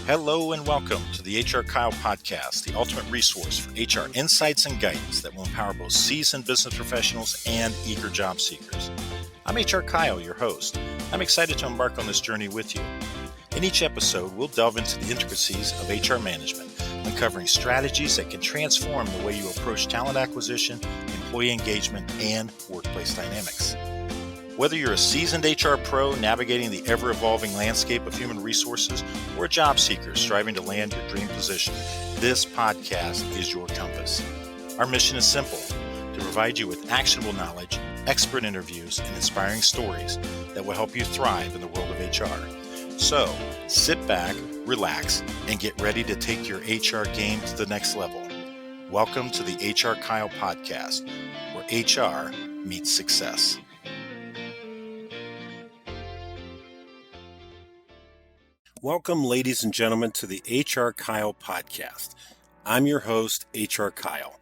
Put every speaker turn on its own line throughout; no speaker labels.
Hello and welcome to the HR Kyle podcast, the ultimate resource for HR insights and guidance that will empower both seasoned business professionals and eager job seekers. I'm HR Kyle, your host. I'm excited to embark on this journey with you. In each episode, we'll delve into the intricacies of HR management, uncovering strategies that can transform the way you approach talent acquisition, employee engagement, and workplace dynamics. Whether you're a seasoned HR pro navigating the ever-evolving landscape of human resources or a job seeker striving to land your dream position, this podcast is your compass. Our mission is simple: to provide you with actionable knowledge, expert interviews, and inspiring stories that will help you thrive in the world of HR. So, sit back, relax, and get ready to take your HR game to the next level. Welcome to the HR Kyle podcast, where HR meets success. Welcome, ladies and gentlemen, to the HR Kyle podcast. I'm your host, HR Kyle.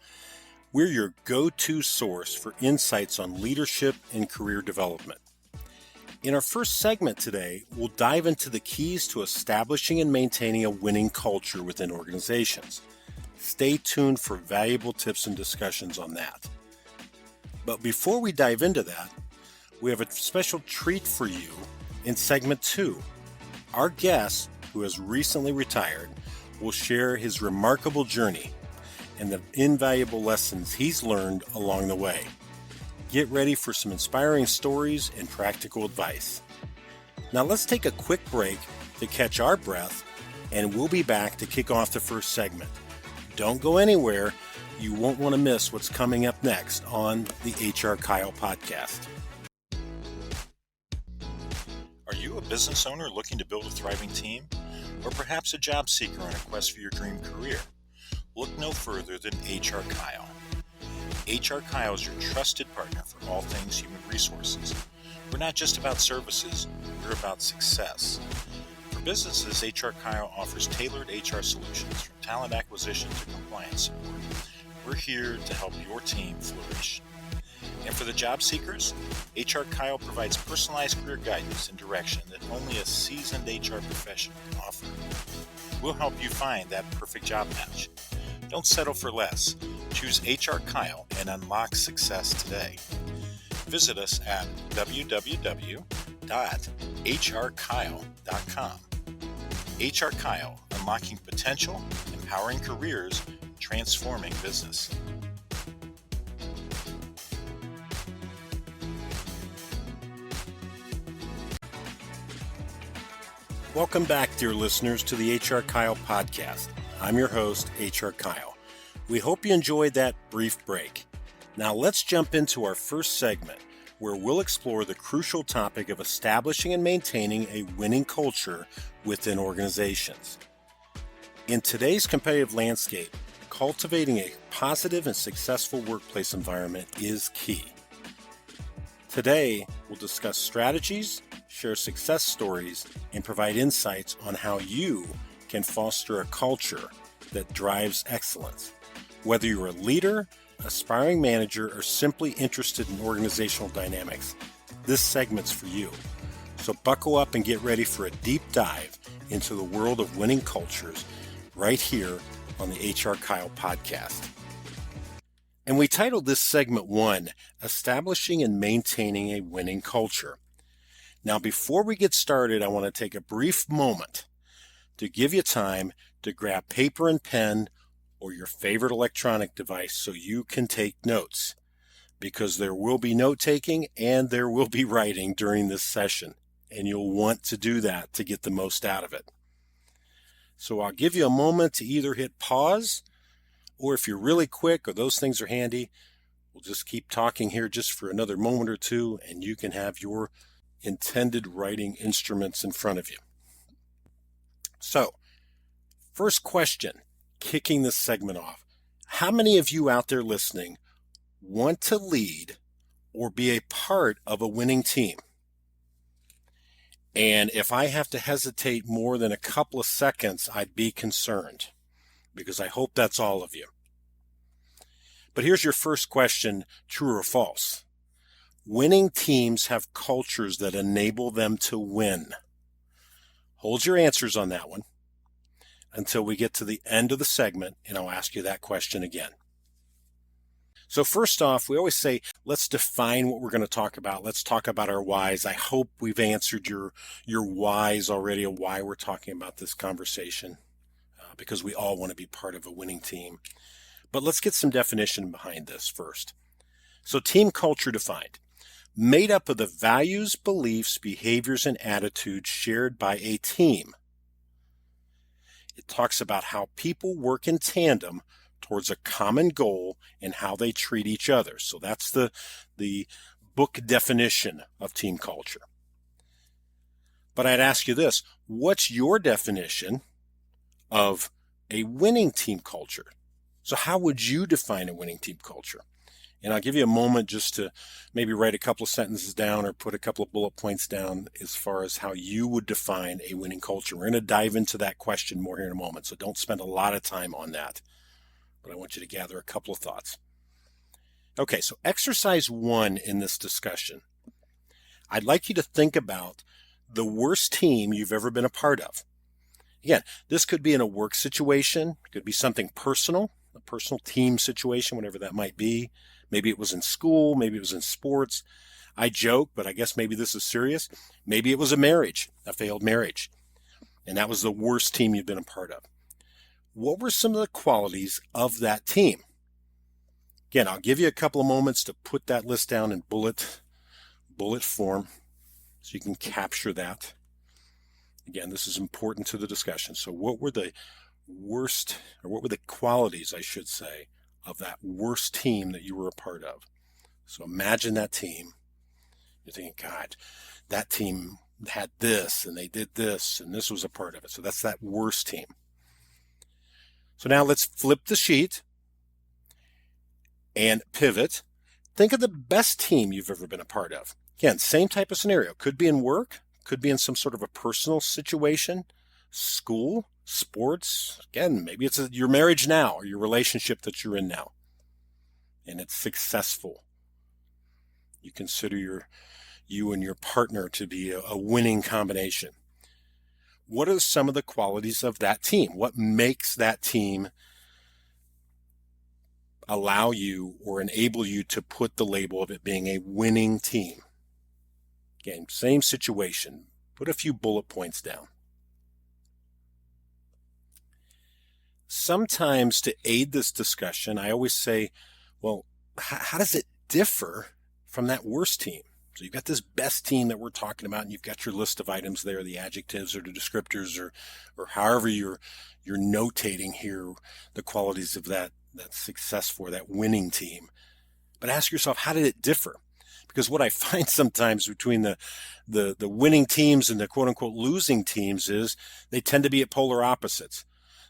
We're your go-to source for insights on leadership and career development. In our first segment today, we'll dive into the keys to establishing and maintaining a winning culture within organizations. Stay tuned for valuable tips and discussions on that. But before we dive into that, we have a special treat for you in segment 2. Our guest, who has recently retired, will share his remarkable journey and the invaluable lessons he's learned along the way. Get ready for some inspiring stories and practical advice. Now let's take a quick break to catch our breath, and we'll be back to kick off the first segment. Don't go anywhere. You won't want to miss what's coming up next on the HR Kyle podcast. Are you a business owner looking to build a thriving team? Or perhaps a job seeker on a quest for your dream career? Look no further than HR Kyle. HR Kyle is your trusted partner for all things human resources. We're not just about services, we're about success. For businesses, HR Kyle offers tailored HR solutions from talent acquisition to compliance support. We're here to help your team flourish. And for the job seekers, HR Kyle provides personalized career guidance and direction that only a seasoned HR professional can offer. We'll help you find that perfect job match. Don't settle for less. Choose HR Kyle and unlock success today. Visit us at www.hrkyle.com. HR Kyle, unlocking potential, empowering careers, transforming business. Welcome back, dear listeners, to the HR Kyle podcast. I'm your host, HR Kyle. We hope you enjoyed that brief break. Now let's jump into our first segment, where we'll explore the crucial topic of establishing and maintaining a winning culture within organizations. In today's competitive landscape, cultivating a positive and successful workplace environment is key. Today, we'll discuss strategies, share success stories, and provide insights on how you can foster a culture that drives excellence. Whether you're a leader, aspiring manager, or simply interested in organizational dynamics, this segment's for you. So buckle up and get ready for a deep dive into the world of winning cultures right here on the HR Kyle podcast. And we titled this segment 1, Establishing and Maintaining a Winning Culture. Now, before we get started, I want to take a brief moment to give you time to grab paper and pen or your favorite electronic device so you can take notes, because there will be note-taking and there will be writing during this session, and you'll want to do that to get the most out of it. So I'll give you a moment to either hit pause, or if you're really quick or those things are handy, we'll just keep talking here just for another moment or two, and you can have your intended writing instruments in front of you. So, first question, kicking this segment off. How many of you out there listening want to lead or be a part of a winning team? And if I have to hesitate more than a couple of seconds, I'd be concerned, because I hope that's all of you. But here's your first question, true or false. Winning teams have cultures that enable them to win. Hold your answers on that one. until we get to the end of the segment, and I'll ask you that question again. So first off, we always say, let's define what we're going to talk about. Let's talk about our whys. I hope we've answered your whys already of why we're talking about this conversation, because we all want to be part of a winning team. But let's get some definition behind this first. So team culture defined, made up of the values, beliefs, behaviors, and attitudes shared by a team. It talks about how people work in tandem towards a common goal and how they treat each other. So that's the book definition of team culture. But I'd ask you this, what's your definition of a winning team culture? So how would you define a winning team culture? And I'll give you a moment just to maybe write a couple of sentences down or put a couple of bullet points down as far as how you would define a winning culture. We're going to dive into that question more here in a moment, so don't spend a lot of time on that. But I want you to gather a couple of thoughts. Okay, so exercise 1 in this discussion. I'd like you to think about the worst team you've ever been a part of. Again, this could be in a work situation, it could be something personal, a personal team situation, whatever that might be. Maybe it was in school, maybe it was in sports. I joke, but I guess maybe this is serious. Maybe it was a marriage, a failed marriage, and that was the worst team you've been a part of. What were some of the qualities of that team? Again, I'll give you a couple of moments to put that list down in bullet form so you can capture that. Again, this is important to the discussion. So what were the qualities, I should say, of that worst team that you were a part of? So imagine that team. You're thinking, God, that team had this and they did this and this was a part of it. So that's that worst team. So now let's flip the sheet and pivot. Think of the best team you've ever been a part of. Again, same type of scenario. Could be in work, could be in some sort of a personal situation, school, sports. Again, maybe it's your marriage now or your relationship that you're in now, and it's successful. You consider you and your partner to be a winning combination. What are some of the qualities of that team? What makes that team allow you or enable you to put the label of it being a winning team? Again, same situation. Put a few bullet points down. Sometimes to aid this discussion, I always say, well, how does it differ from that worst team? So you've got this best team that we're talking about, and you've got your list of items there, the adjectives or the descriptors or however you're notating here the qualities of that success for that winning team. But ask yourself, how did it differ? Because what I find sometimes between the winning teams and the quote unquote losing teams is they tend to be at polar opposites.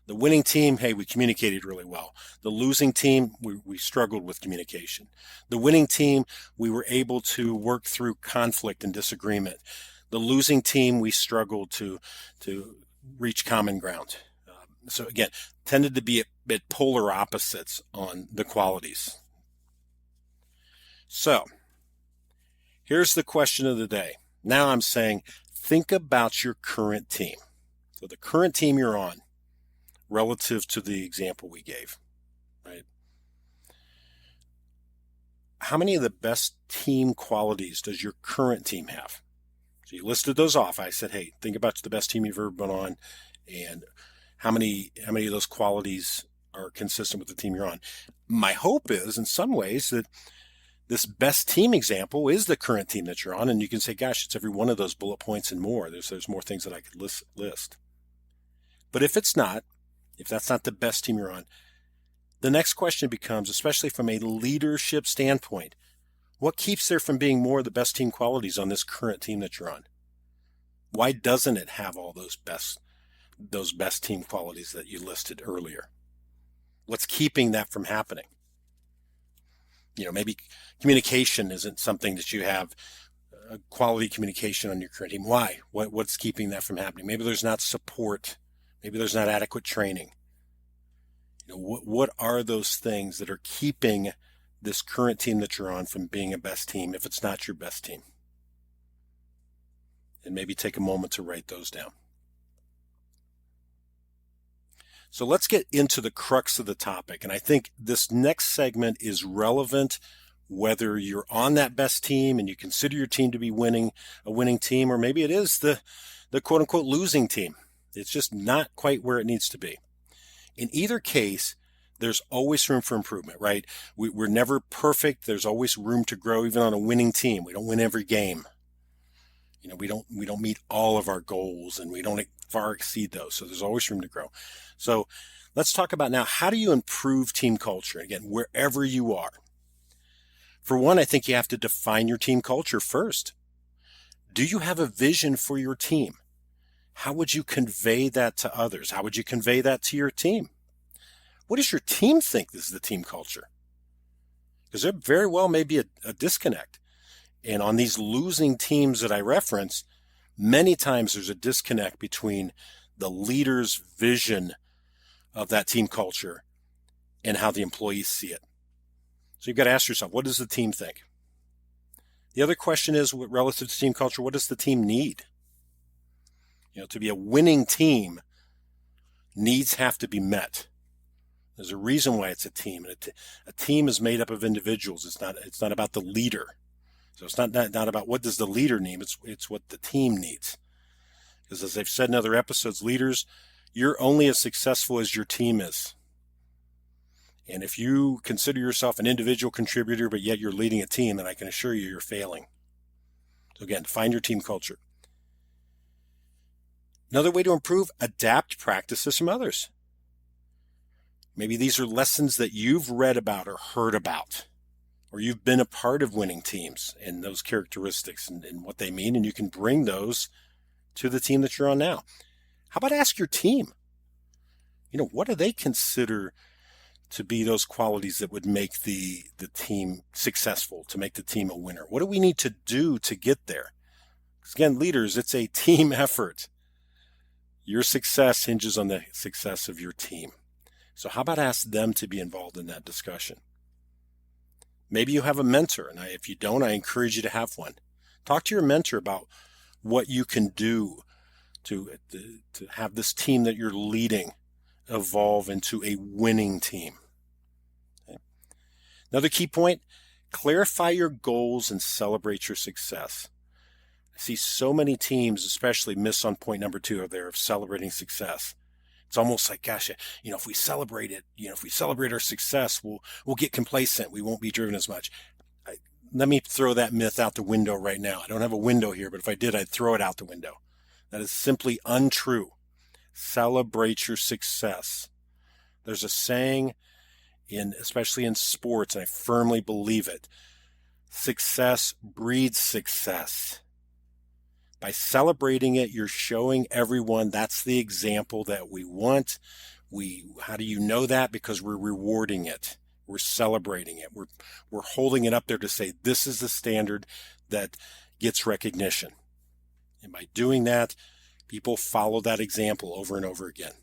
The winning team, hey, we communicated really well. The losing team, we struggled with communication. The winning team, we were able to work through conflict and disagreement. The losing team, we struggled to reach common ground. So again, tended to be at polar opposites on the qualities. So here's the question of the day. Now I'm saying, think about your current team. So the current team you're on, relative to the example we gave, right? How many of the best team qualities does your current team have? So you listed those off. I said, hey, think about the best team you've ever been on and how many of those qualities are consistent with the team you're on. My hope is in some ways that this best team example is the current team that you're on, and you can say, gosh, it's every one of those bullet points and more. There's more things that I could list. But if it's not, if that's not the best team you're on, the next question becomes, especially from a leadership standpoint, what keeps there from being more of the best team qualities on this current team that you're on? Why doesn't it have all those best team qualities that you listed earlier? What's keeping that from happening? Maybe communication isn't something that you have quality communication on your current team. Why? What's keeping that from happening? Maybe there's not support. Maybe there's not adequate training. What are those things that are keeping this current team that you're on from being a best team if it's not your best team? And maybe take a moment to write those down. So let's get into the crux of the topic. And I think this next segment is relevant whether you're on that best team and you consider your team to be a winning team, or maybe it is the quote unquote losing team. It's just not quite where it needs to be. In either case, there's always room for improvement, right? We're never perfect. There's always room to grow, even on a winning team. We don't win every game. We don't meet all of our goals, and we don't far exceed those. So there's always room to grow. So let's talk about now, how do you improve team culture? Again, wherever you are. For one, I think you have to define your team culture first. Do you have a vision for your team? How would you convey that to others? How would you convey that to your team? What does your team think is the team culture? Because there very well may be a disconnect. And on these losing teams that I reference, many times there's a disconnect between the leader's vision of that team culture and how the employees see it. So you've got to ask yourself, what does the team think? The other question is, relative to team culture, what does the team need? To be a winning team, needs have to be met. There's a reason why it's a team. And a team is made up of individuals. It's not about the leader. So it's not about what does the leader need. It's what the team needs. Because as I've said in other episodes, leaders, you're only as successful as your team is. And if you consider yourself an individual contributor, but yet you're leading a team, then I can assure you you're failing. So again, find your team culture. Another way to improve, adapt practices from others. Maybe these are lessons that you've read about or heard about, or you've been a part of winning teams and those characteristics and what they mean, and you can bring those to the team that you're on now. How about ask your team? What do they consider to be those qualities that would make the team successful, to make the team a winner? What do we need to do to get there? Because again, leaders, it's a team effort. Your success hinges on the success of your team. So how about ask them to be involved in that discussion? Maybe you have a mentor, and if you don't, I encourage you to have one. Talk to your mentor about what you can do to have this team that you're leading evolve into a winning team. Okay. Another key point, clarify your goals and celebrate your success. I see so many teams, especially, miss on point number 2 there of celebrating success. It's almost like, gosh, if we celebrate it, if we celebrate our success, we'll get complacent. We won't be driven as much. Let me throw that myth out the window right now. I don't have a window here, but if I did, I'd throw it out the window. That is simply untrue. Celebrate your success. There's a saying, especially in sports, and I firmly believe it, success breeds success. By celebrating it, you're showing everyone that's the example that we want. How do you know that? Because we're rewarding it. We're celebrating it. We're holding it up there to say this is the standard that gets recognition. And by doing that, people follow that example over and over again.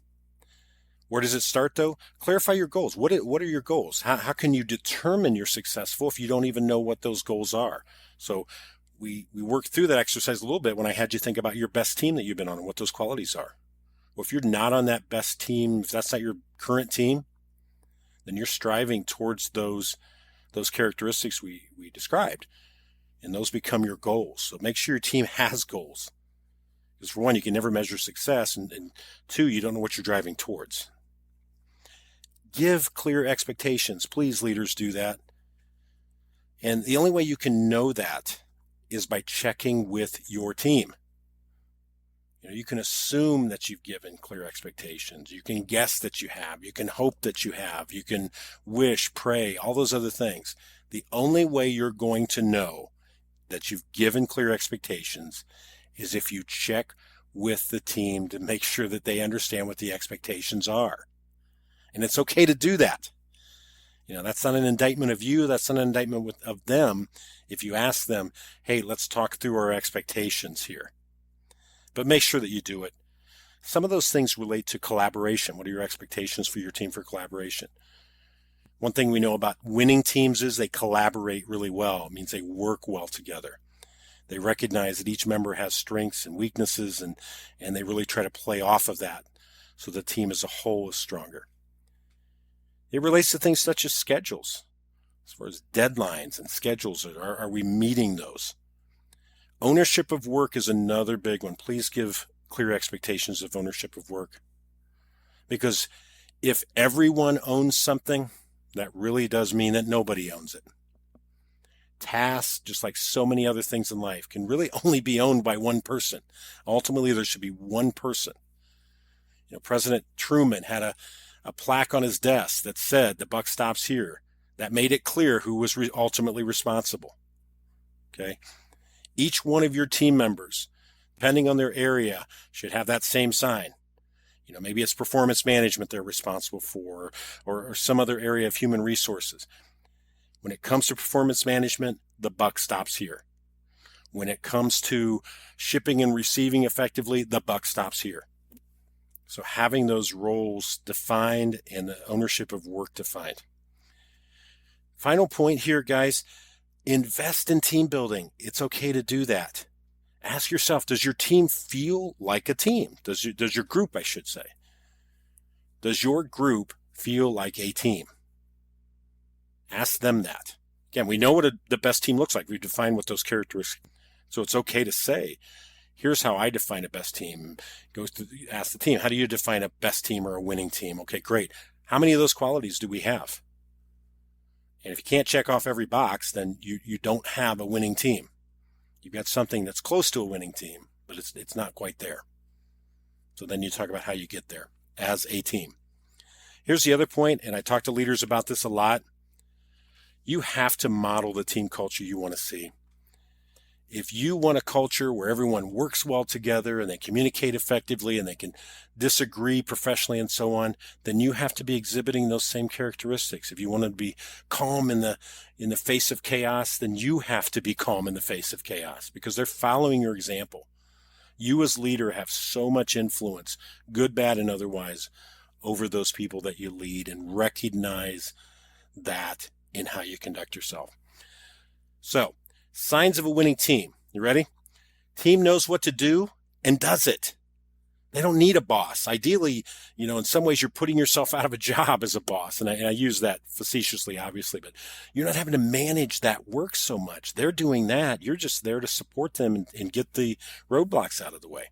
Where does it start, though? Clarify your goals. What are your goals? How can you determine you're successful if you don't even know what those goals are? So we worked through that exercise a little bit when I had you think about your best team that you've been on and what those qualities are. Well, if you're not on that best team, if that's not your current team, then you're striving towards those characteristics we described, and those become your goals. So make sure your team has goals. Because for one, you can never measure success, and 2, you don't know what you're driving towards. Give clear expectations. Please, leaders, do that. And the only way you can know that is by checking with your team. You can assume that you've given clear expectations. You can guess that you have. You can hope that you have. You can wish, pray, all those other things. The only way you're going to know that you've given clear expectations is if you check with the team to make sure that they understand what the expectations are. And it's okay to do that. That's not an indictment of you. That's not an indictment of them. If you ask them, hey, let's talk through our expectations here. But make sure that you do it. Some of those things relate to collaboration. What are your expectations for your team for collaboration? One thing we know about winning teams is they collaborate really well. It means they work well together. They recognize that each member has strengths and weaknesses, and they really try to play off of that so the team as a whole is stronger. It relates to things such as schedules. As far as deadlines and schedules, are we meeting those? Ownership of work is another big one. Please give clear expectations of ownership of work. Because if everyone owns something, that really does mean that nobody owns it. Tasks, just like so many other things in life, can really only be owned by one person. Ultimately, there should be one person. President Truman had a plaque on his desk that said, "The buck stops here." That made it clear who was ultimately responsible. Okay. Each one of your team members, depending on their area, should have that same sign. Maybe it's performance management they're responsible for, or some other area of human resources. When it comes to performance management, the buck stops here. When it comes to shipping and receiving effectively, the buck stops here. So having those roles defined and the ownership of work defined. Final point here, guys, invest in team building. It's okay to do that. Ask yourself, does your team feel like a team? Does your group, I should say. Does your group feel like a team? Ask them that. Again, we know what the best team looks like. We've defined what those characteristics. So it's okay to say, here's how I define a best team. Ask the team, how do you define a best team or a winning team? Okay, great. How many of those qualities do we have? And if you can't check off every box, then you don't have a winning team. You've got something that's close to a winning team, but it's not quite there. So then you talk about how you get there as a team. Here's the other point, and I talk to leaders about this a lot. You have to model the team culture you want to see. If you want a culture where everyone works well together and they communicate effectively and they can disagree professionally and so on, then you have to be exhibiting those same characteristics. If you want to be calm in the face of chaos, then you have to be calm in the face of chaos because they're following your example. You as leader have so much influence, good, bad, and otherwise, over those people that you lead, and recognize that in how you conduct yourself. So, signs of a winning team. You ready? Team knows what to do and does it. They don't need a boss. Ideally, in some ways you're putting yourself out of a job as a boss. And I use that facetiously, obviously, but you're not having to manage that work so much. They're doing that. You're just there to support them and get the roadblocks out of the way.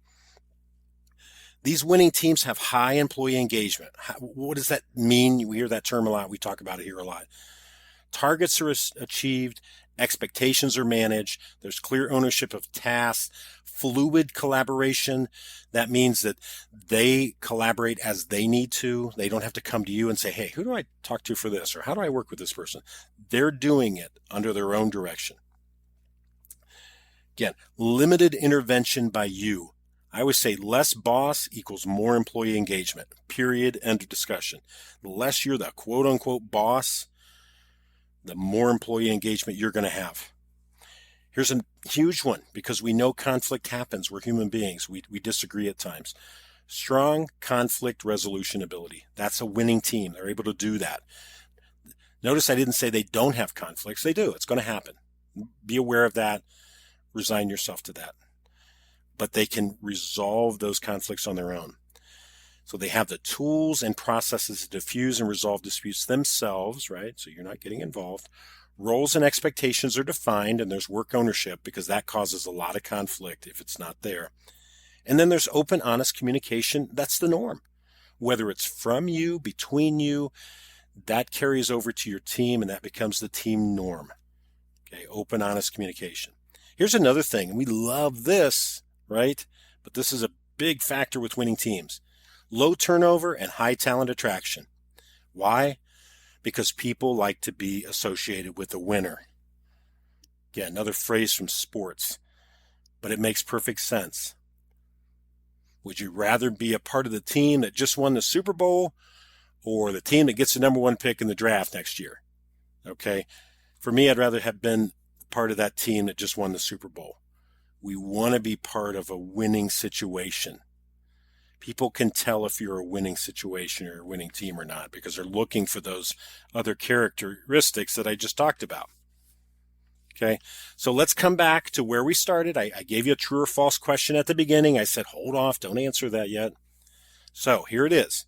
These winning teams have high employee engagement. What does that mean? We hear that term a lot. We talk about it here a lot. Targets are achieved. Expectations are managed. There's clear ownership of tasks, fluid collaboration. That means that they collaborate as they need to. They don't have to come to you and say, hey, who do I talk to for this? Or how do I work with this person? They're doing it under their own direction. Again, limited intervention by you. I always say less boss equals more employee engagement. Period. End of discussion. The less you're the quote unquote boss, the more employee engagement you're going to have. Here's a huge one because we know conflict happens. We're human beings. We disagree at times. Strong conflict resolution ability. That's a winning team. They're able to do that. Notice I didn't say they don't have conflicts. They do. It's going to happen. Be aware of that. Resign yourself to that. But they can resolve those conflicts on their own. So they have the tools and processes to diffuse and resolve disputes themselves, right? So you're not getting involved. Roles and expectations are defined, and there's work ownership because that causes a lot of conflict if it's not there. And then there's open, honest communication. That's the norm. Whether it's from you, between you, that carries over to your team, and that becomes the team norm. Okay, open, honest communication. Here's another thing. We love this, right? But this is a big factor with winning teams. Low turnover and high talent attraction. Why? Because people like to be associated with a winner. Again, another phrase from sports, but it makes perfect sense. Would you rather be a part of the team that just won the Super Bowl or the team that gets the number one pick in the draft next year? Okay. For me, I'd rather have been part of that team that just won the Super Bowl. We want to be part of a winning situation. People can tell if you're a winning situation or a winning team or not because they're looking for those other characteristics that I just talked about. Okay, so let's come back to where we started. I gave you a true or false question at the beginning. I said, hold off, don't answer that yet. So here it is.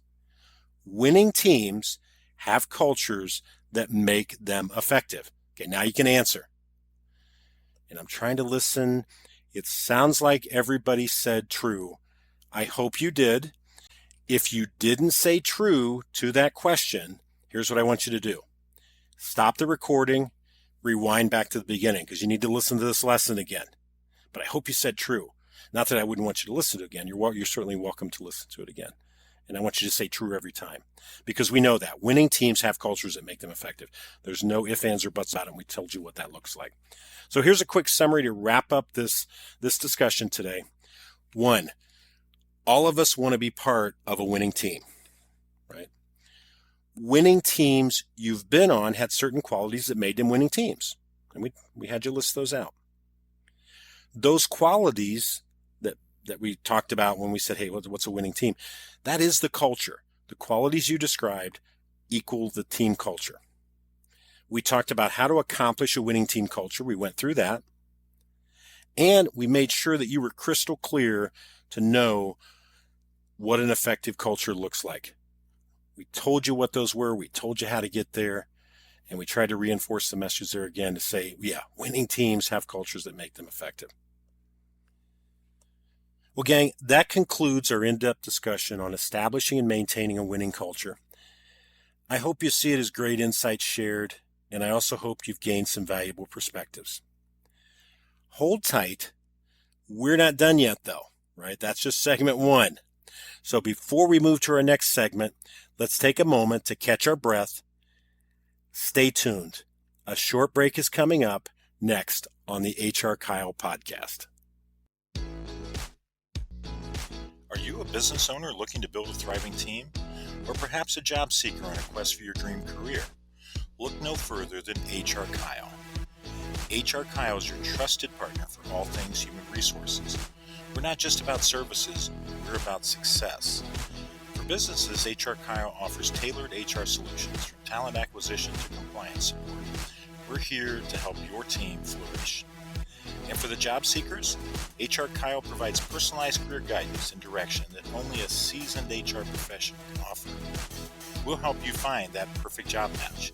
Winning teams have cultures that make them effective. Okay, now you can answer. And I'm trying to listen. It sounds like everybody said true. I hope you did. If you didn't say true to that question, here's what I want you to do. Stop the recording, rewind back to the beginning, because you need to listen to this lesson again. But I hope you said true. Not that I wouldn't want you to listen to it again. You're certainly welcome to listen to it again. And I want you to say true every time, because we know that winning teams have cultures that make them effective. There's no ifs, ands, or buts about it. We told you what that looks like. So here's a quick summary to wrap up this discussion today. 1, all of us want to be part of a winning team, right? Winning teams you've been on had certain qualities that made them winning teams. And we had you list those out. Those qualities that we talked about when we said, hey, what's a winning team? That is the culture. The qualities you described equal the team culture. We talked about how to accomplish a winning team culture. We went through that. And we made sure that you were crystal clear to know what an effective culture looks like. We told you what those were. We told you how to get there. And we tried to reinforce the message there again to say, yeah, winning teams have cultures that make them effective. Well, gang, that concludes our in-depth discussion on establishing and maintaining a winning culture. I hope you see it as great insights shared, and I also hope you've gained some valuable perspectives. Hold tight. We're not done yet, though, right? That's just segment 1. So before we move to our next segment, let's take a moment to catch our breath. Stay tuned. A short break is coming up next on the HR Kyle podcast. Are you a business owner looking to build a thriving team? Or perhaps a job seeker on a quest for your dream career? Look no further than HR Kyle. HR Kyle is your trusted partner for all things human resources. We're not just about services, we're about success. For businesses, HR Kyle offers tailored HR solutions from talent acquisition to compliance support. We're here to help your team flourish. And for the job seekers, HR Kyle provides personalized career guidance and direction that only a seasoned HR professional can offer. We'll help you find that perfect job match.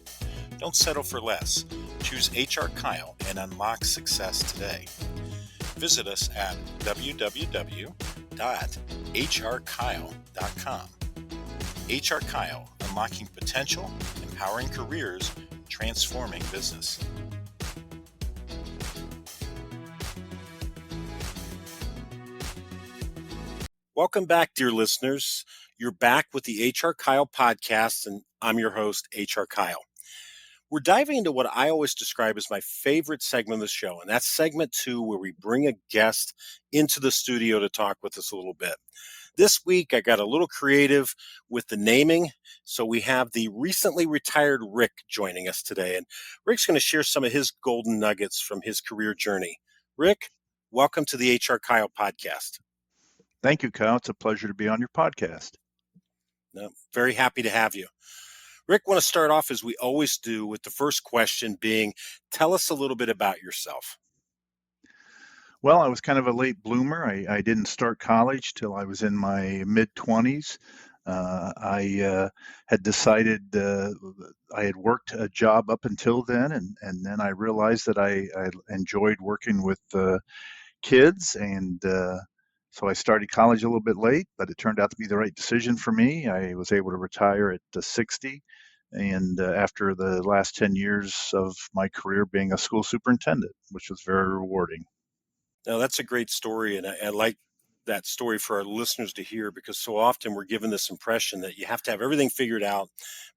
Don't settle for less. Choose HR Kyle and unlock success today. Visit us at www.hrkyle.com. HR Kyle, unlocking potential, empowering careers, transforming business. Welcome back, dear listeners. You're back with the HR Kyle podcast, and I'm your host, HR Kyle. We're diving into what I always describe as my favorite segment of the show, and that's segment 2, where we bring a guest into the studio to talk with us a little bit. This week, I got a little creative with the naming, so we have the recently retired Rick joining us today, and Rick's going to share some of his golden nuggets from his career journey. Rick, welcome to the HR Kyle podcast.
Thank you, Kyle. It's a pleasure to be on your podcast.
No, very happy to have you. Rick, want to start off as we always do with the first question being, tell us a little bit about yourself.
Well, I was kind of a late bloomer. I didn't start college till I was in my mid-20s. I had decided I had worked a job up until then, and then I realized that I enjoyed working with kids, and so I started college a little bit late, but it turned out to be the right decision for me. I was able to retire at 60, and after the last 10 years of my career being a school superintendent, which was very rewarding.
Now, that's a great story, and I like that story for our listeners to hear, because so often we're given this impression that you have to have everything figured out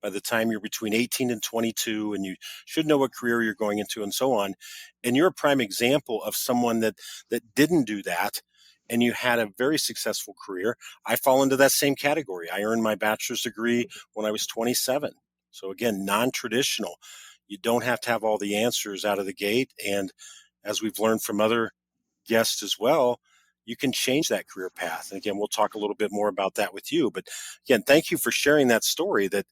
by the time you're between 18 and 22, and you should know what career you're going into and so on. And you're a prime example of someone that didn't do that, and you had a very successful career. I fall into that same category. I earned my bachelor's degree when I was 27. So again, non-traditional. You don't have to have all the answers out of the gate. And as we've learned from other guests as well, you can change that career path. And again, we'll talk a little bit more about that with you. But again, thank you for sharing that story, that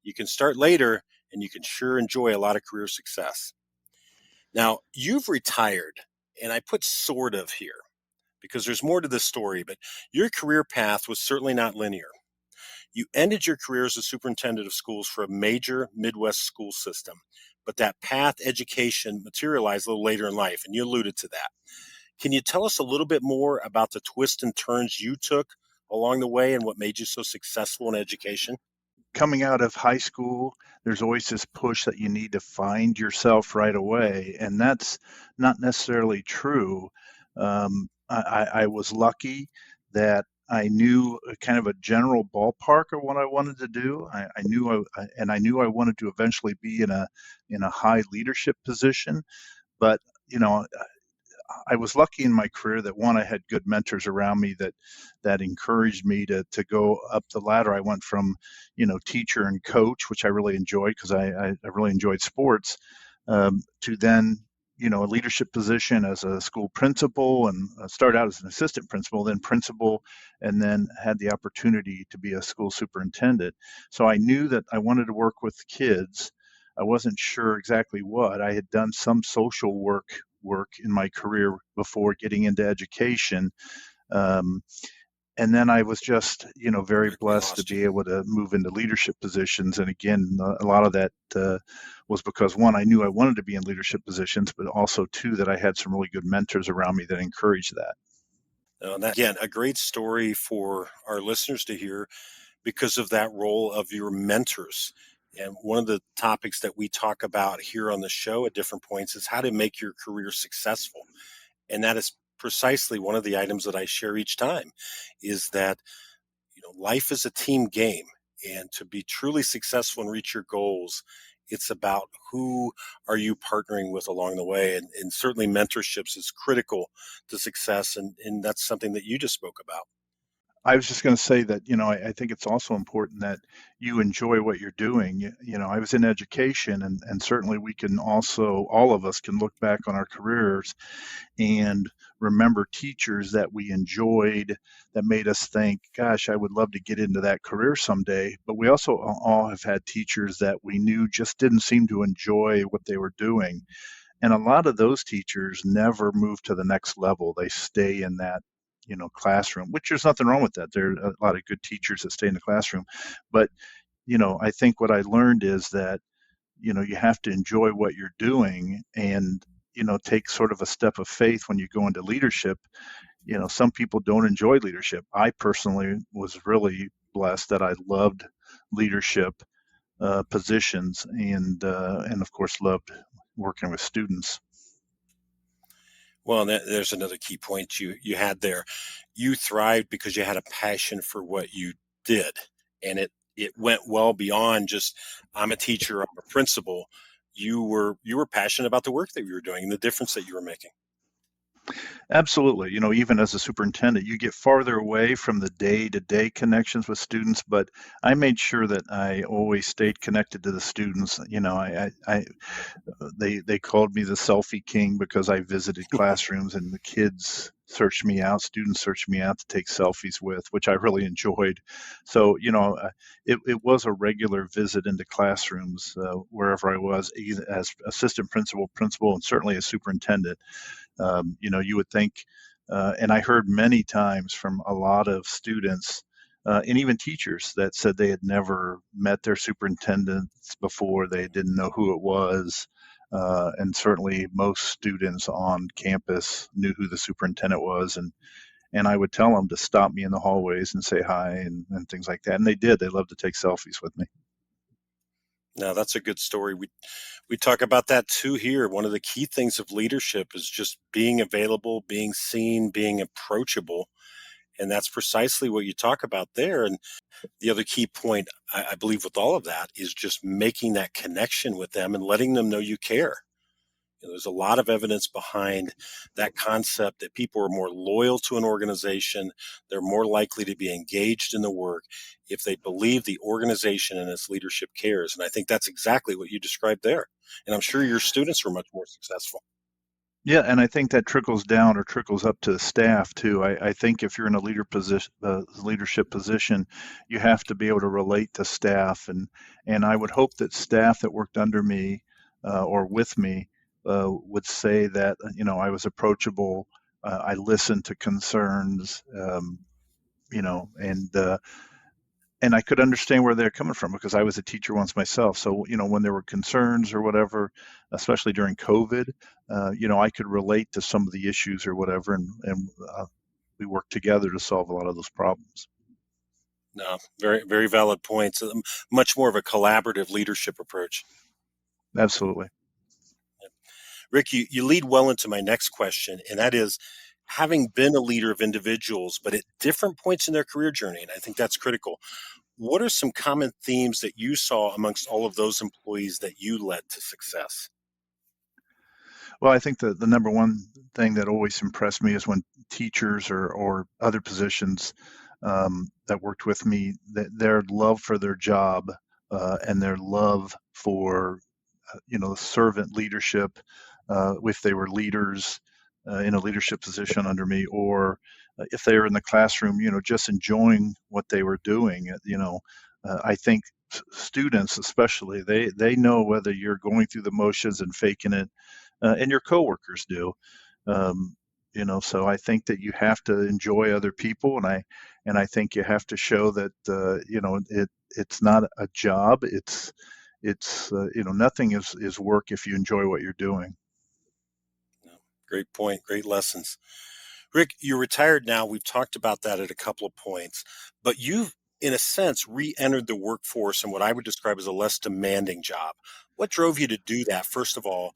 you can start later and you can sure enjoy a lot of career success. Now, you've retired, and I put sort of here because there's more to this story, but your career path was certainly not linear. You ended your career as a superintendent of schools for a major Midwest school system, but that path education materialized a little later in life, and you alluded to that. Can you tell us a little bit more about the twists and turns you took along the way and what made you so successful in education?
Coming out of high school, there's always this push that you need to find yourself right away, and that's not necessarily true. I was lucky that I knew a kind of a general ballpark of what I wanted to do. I knew I wanted to eventually be in a high leadership position. But you know, I was lucky in my career that one, I had good mentors around me that encouraged me to go up the ladder. I went from, teacher and coach, which I really enjoyed because I really enjoyed sports, to then, a leadership position as a school principal and started out as an assistant principal, then principal, and then had the opportunity to be a school superintendent. So I knew that I wanted to work with kids. I wasn't sure exactly what. I had done some social work in my career before getting into education. Um, and then I was just, very
We
blessed to
lost you.
be able to move into leadership positions. And again, a lot of that was because one, I knew I wanted to be in leadership positions, but also two, that I had some really good mentors around me that encouraged that.
And that, again, a great story for our listeners to hear because of that role of your mentors. And one of the topics that we talk about here on the show at different points is how to make your career successful. And that is precisely one of the items that I share each time is that, life is a team game. And to be truly successful and reach your goals, it's about who are you partnering with along the way. And certainly mentorships is critical to success. And that's something that you just spoke about.
I was just going to say that, I think it's also important that you enjoy what you're doing. I was in education, and certainly we can also, all of us can look back on our careers and remember teachers that we enjoyed that made us think, gosh, I would love to get into that career someday. But we also all have had teachers that we knew just didn't seem to enjoy what they were doing. And a lot of those teachers never move to the next level. They stay in that, classroom, which there's nothing wrong with that. There are a lot of good teachers that stay in the classroom. But, I think what I learned is that, you have to enjoy what you're doing and, take sort of a step of faith when you go into leadership. Some people don't enjoy leadership. I personally was really blessed that I loved leadership positions and of course loved working with students.
Well, and there's another key point you had there. You thrived because you had a passion for what you did, and it went well beyond just I'm a teacher, I'm a principal. You were passionate about the work that you were doing and the difference that you were making.
Absolutely. Even as a superintendent, you get farther away from the day-to-day connections with students, but I made sure that I always stayed connected to the students. They called me the selfie king because I visited classrooms and the kids searched me out, students searched me out to take selfies with, which I really enjoyed. So, it was a regular visit into classrooms wherever I was, either as assistant principal, and certainly as superintendent. You would think, and I heard many times from a lot of students and even teachers that said they had never met their superintendents before, they didn't know who it was. And certainly most students on campus knew who the superintendent was. And I would tell them to stop me in the hallways and say hi and things like that. And they did. They loved to take selfies with me.
Now, that's a good story. We talk about that too here. One of the key things of leadership is just being available, being seen, being approachable. And that's precisely what you talk about there. And the other key point, I believe, with all of that is just making that connection with them and letting them know you care. There's a lot of evidence behind that concept that people are more loyal to an organization. They're more likely to be engaged in the work if they believe the organization and its leadership cares. And I think that's exactly what you described there. And I'm sure your students were much more successful.
Yeah, and I think that trickles down or trickles up to the staff too. I think if you're in a leadership position, you have to be able to relate to staff, and I would hope that staff that worked under me or with me would say that I was approachable. I listened to concerns, and and I could understand where they're coming from because I was a teacher once myself. So, when there were concerns or whatever, especially during COVID, I could relate to some of the issues or whatever, and we worked together to solve a lot of those problems.
No, very, very valid points. Much more of a collaborative leadership approach.
Absolutely.
Rick, you lead well into my next question, and that is having been a leader of individuals, but at different points in their career journey, and I think that's critical. What are some common themes that you saw amongst all of those employees that you led to success?
Well, I think the number one thing that always impressed me is when teachers or other positions that worked with me, their love for their job and their love for servant leadership, if they were leaders in a leadership position under me, or if they were in the classroom, just enjoying what they were doing. I think students, especially, they know whether you're going through the motions and faking it, and your coworkers do. Um, so I think that you have to enjoy other people, and I think you have to show that it's not a job. It's nothing is work if you enjoy what you're doing.
Great point, great lessons. Rick, you're retired now. We've talked about that at a couple of points, but you've, in a sense, re entered the workforce in what I would describe as a less demanding job. What drove you to do that, first of all?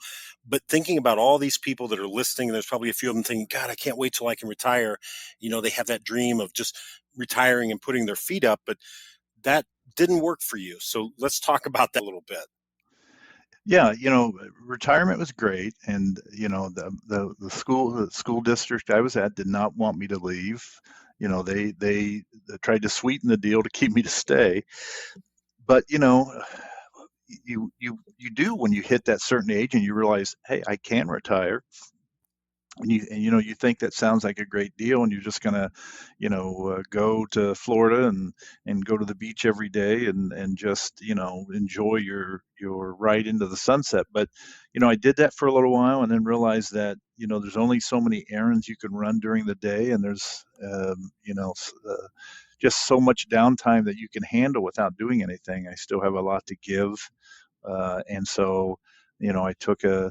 But thinking about all these people that are listening, there's probably a few of them thinking, God, I can't wait till I can retire. They have that dream of just retiring and putting their feet up, but that didn't work for you. So let's talk about that a little bit.
Yeah, retirement was great, and the school district I was at did not want me to leave. They tried to sweeten the deal to keep me to stay, but you do when you hit that certain age and you realize, hey, I can retire. And you think that sounds like a great deal, and you're just gonna go to Florida and go to the beach every day and just enjoy your ride into the sunset. But I did that for a little while and then realized that there's only so many errands you can run during the day, and there's just so much downtime that you can handle without doing anything. I still have a lot to give, and so I took a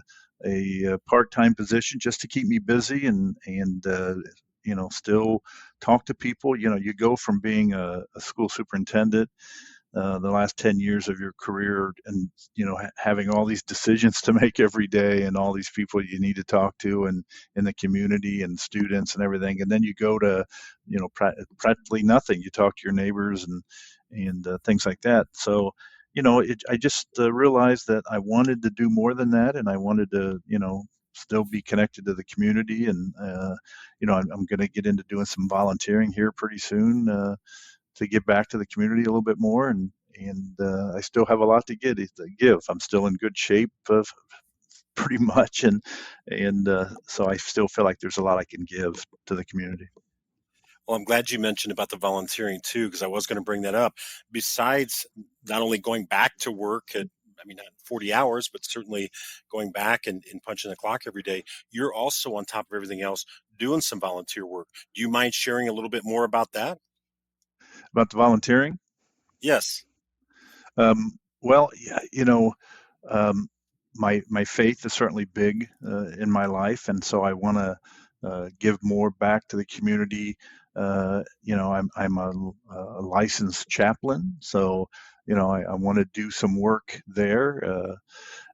part-time position just to keep me busy, and still talk to people. You go from being a school superintendent, the last 10 years of your career, and having all these decisions to make every day and all these people you need to talk to, and in the community and students and everything, and then you go to practically nothing. You talk to your neighbors and things like that. So I just realized that I wanted to do more than that, and I wanted to still be connected to the community. And I'm going to get into doing some volunteering here pretty soon, to give back to the community a little bit more, and I still have a lot to give. I'm still in good shape, pretty much, and so I still feel like there's a lot I can give to the community.
Well, I'm glad you mentioned about the volunteering too, because I was going to bring that up. Besides not only going back to work at, I mean, not 40 hours, but certainly going back and punching the clock every day, you're also on top of everything else doing some volunteer work. Do you mind sharing a little bit more about that?
About the volunteering,
Yes.
well, yeah, um, my faith is certainly big in my life, and so I want to give more back to the community. I'm a licensed chaplain, so I want to do some work there,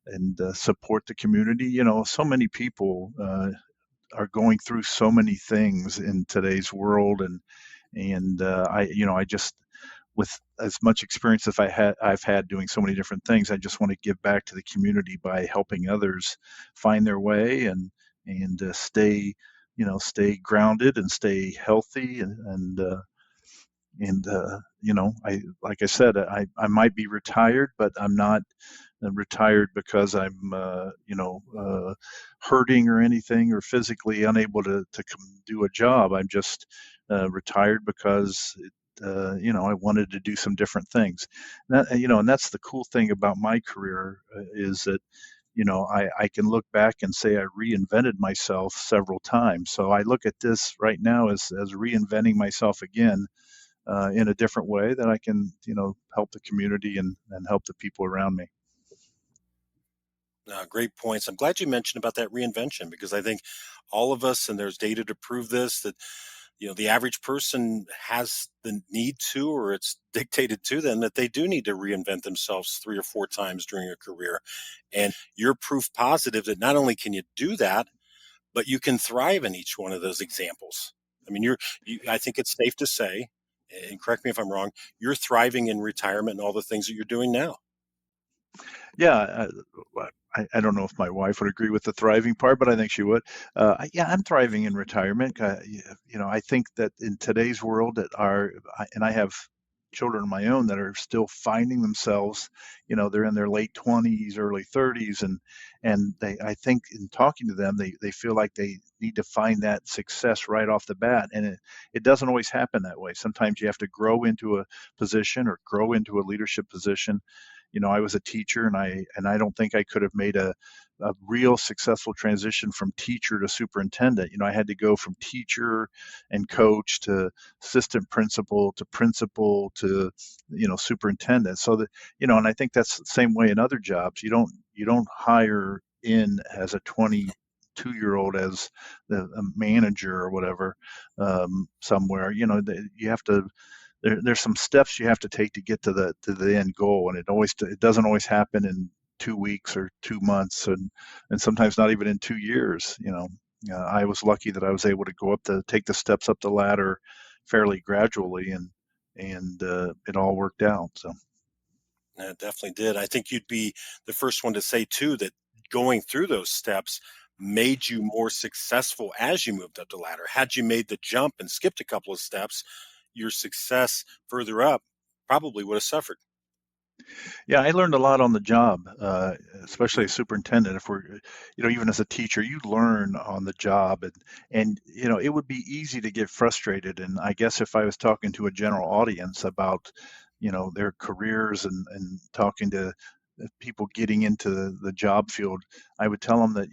and support the community. So many people are going through so many things in today's world, and I just, with as much experience as I've had doing so many different things, I just want to give back to the community by helping others find their way, and stay grounded and stay healthy, and I, like I said, I might be retired, but I'm not retired because I'm hurting or anything, or physically unable to do a job. I'm just retired because I wanted to do some different things. And that's the cool thing about my career, is that I can look back and say I reinvented myself several times. So I look at this right now as reinventing myself again, in a different way that I can, help the community and help the people around me.
Great points. I'm glad you mentioned about that reinvention because I think all of us, and there's data to prove this, that the average person has the need to, or it's dictated to them that they do need to reinvent themselves 3 or 4 times during a career. And you're proof positive that not only can you do that, but you can thrive in each one of those examples. I mean, I think it's safe to say, and correct me if I'm wrong, you're thriving in retirement and all the things that you're doing now.
Yeah, I don't know if my wife would agree with the thriving part, but I think she would. Yeah, I'm thriving in retirement. I think that in today's world, and I have children of my own that are still finding themselves. They're in their late 20s, early 30s, and I think in talking to them, they feel like they need to find that success right off the bat, and it doesn't always happen that way. Sometimes you have to grow into a position or grow into a leadership position. I was a teacher, and I don't think I could have made a real successful transition from teacher to superintendent. I had to go from teacher and coach to assistant principal to superintendent. So that and I think that's the same way in other jobs. You don't hire in as a 22-year-old as a manager or whatever somewhere. You have to there's some steps you have to take to get to the end goal, and it doesn't always happen in 2 weeks or 2 months, and sometimes not even in 2 years. I was lucky that I was able to take the steps up the ladder fairly gradually, and it all worked out. So.
It definitely did. I think you'd be the first one to say too that going through those steps made you more successful as you moved up the ladder. Had you made the jump and skipped a couple of steps, your success further up probably would have suffered.
Yeah, I learned a lot on the job, especially as superintendent. If we're, even as a teacher, you learn on the job, and it would be easy to get frustrated. And I guess if I was talking to a general audience about, their careers and talking to people getting into the job field, I would tell them that,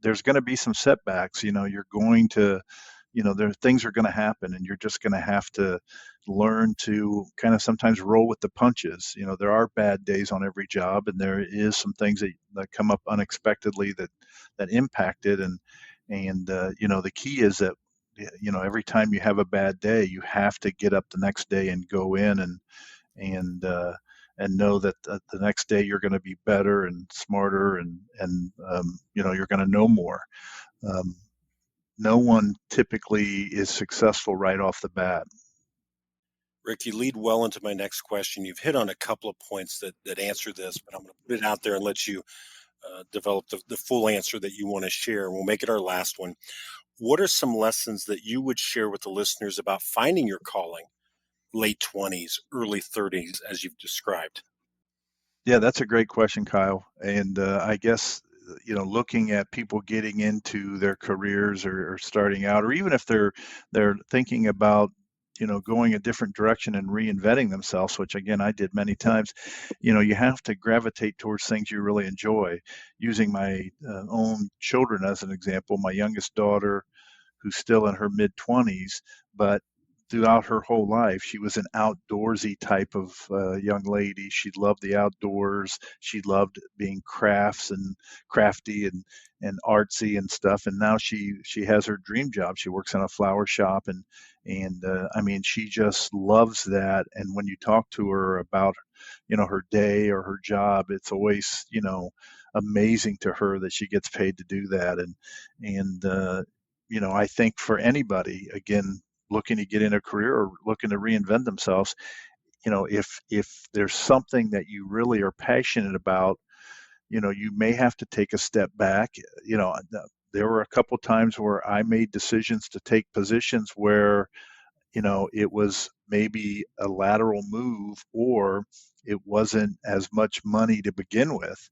there's going to be some setbacks. You're going to, things are going to happen, and you're just going to have to learn to kind of sometimes roll with the punches. There are bad days on every job, and there is some things that come up unexpectedly that impact it. And the key is that every time you have a bad day, you have to get up the next day and go in and know that the next day you're going to be better and smarter, and you're going to know more. Um, no one typically is successful right off the bat.
Rick, you lead well into my next question. You've hit on a couple of points that answer this, but I'm going to put it out there and let you develop the full answer that you want to share. We'll make it our last one. What are some lessons that you would share with the listeners about finding your calling, late 20s, early 30s, as you've described?
Yeah, that's a great question, Kyle. And I guess, looking at people getting into their careers, or starting out, or even if they're thinking about, going a different direction and reinventing themselves, which again I did many times. You have to gravitate towards things you really enjoy. Using my own children as an example, my youngest daughter, who's still in her mid 20s, but throughout her whole life, she was an outdoorsy type of young lady. She loved the outdoors. She loved being crafty and artsy and stuff. And now she has her dream job. She works in a flower shop, and I mean, she just loves that. And when you talk to her about, her day or her job, it's always, amazing to her that she gets paid to do that. And I think for anybody, again, looking to get in a career or looking to reinvent themselves, if there's something that you really are passionate about, you may have to take a step back. There were a couple times where I made decisions to take positions where, it was maybe a lateral move, or it wasn't as much money to begin with.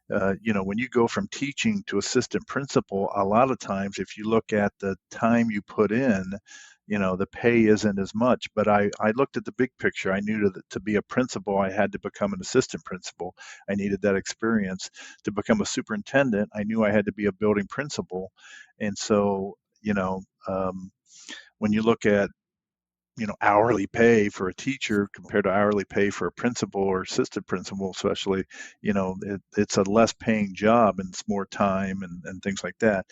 When you go from teaching to assistant principal, a lot of times, if you look at the time you put in, the pay isn't as much. But I looked at the big picture. I knew to be a principal, I had to become an assistant principal. I needed that experience. To become a superintendent, I knew I had to be a building principal. And so, when you look at hourly pay for a teacher compared to hourly pay for a principal or assistant principal, especially, it's a less paying job and it's more time and things like that.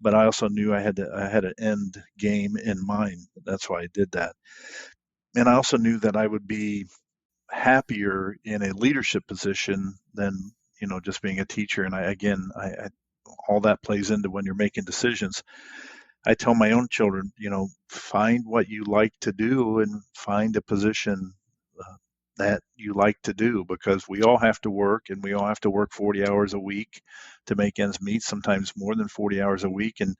But I also knew I had an end game in mind. That's why I did that. And I also knew that I would be happier in a leadership position than, just being a teacher. And I all that plays into when you're making decisions. I tell my own children, find what you like to do and find a position that you like to do, because we all have to work and we all have to work 40 hours a week to make ends meet, sometimes more than 40 hours a week. And,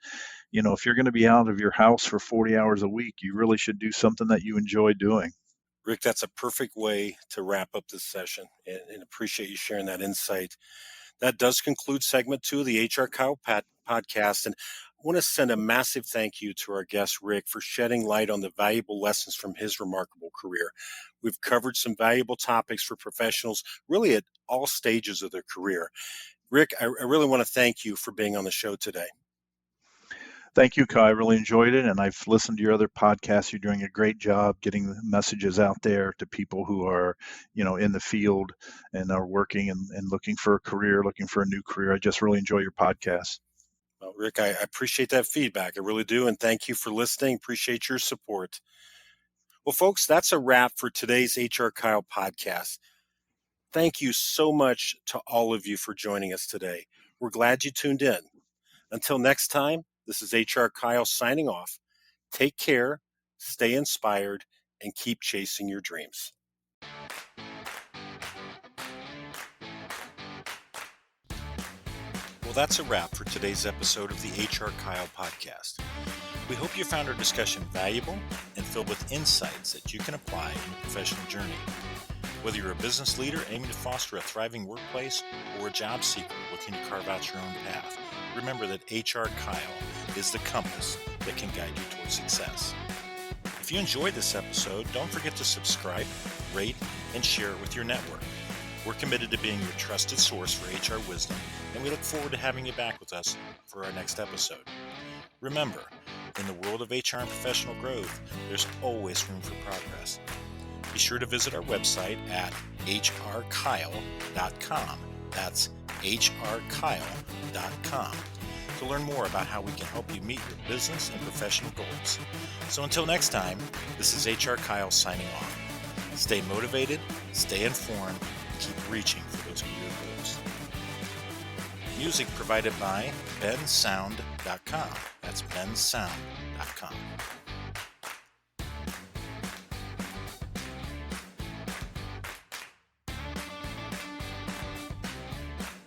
if you're going to be out of your house for 40 hours a week, you really should do something that you enjoy doing.
Rick, that's a perfect way to wrap up this session, and appreciate you sharing that insight. That does conclude segment 2 of the HR Kyle podcast. And I want to send a massive thank you to our guest, Rick, for shedding light on the valuable lessons from his remarkable career. We've covered some valuable topics for professionals really at all stages of their career. Rick, I really want to thank you for being on the show today.
Thank you, Kai. I really enjoyed it, and I've listened to your other podcasts. You're doing a great job getting the messages out there to people who are, in the field and are working and looking for a career, looking for a new career. I just really enjoy your podcast.
Well, Rick, I appreciate that feedback. I really do, and thank you for listening. Appreciate your support. Well, folks, that's a wrap for today's HR Kyle podcast. Thank you so much to all of you for joining us today. We're glad you tuned in. Until next time, this is HR Kyle signing off. Take care, stay inspired, and keep chasing your dreams. Well, that's a wrap for today's episode of the HR Kyle podcast. We hope you found our discussion valuable and filled with insights that you can apply in your professional journey. Whether you're a business leader aiming to foster a thriving workplace or a job seeker looking to carve out your own path, remember that HR Kyle is the compass that can guide you towards success. If you enjoyed this episode, don't forget to subscribe, rate, and share it with your network. We're committed to being your trusted source for HR wisdom, and we look forward to having you back with us for our next episode. Remember, in the world of HR and professional growth, there's always room for progress. Be sure to visit our website at hrkyle.com. That's hrkyle.com to learn more about how we can help you meet your business and professional goals. So until next time, this is HR Kyle signing off. Stay motivated, stay informed, and keep reaching for those career goals. Music provided by bensound.com. That's bensound.com.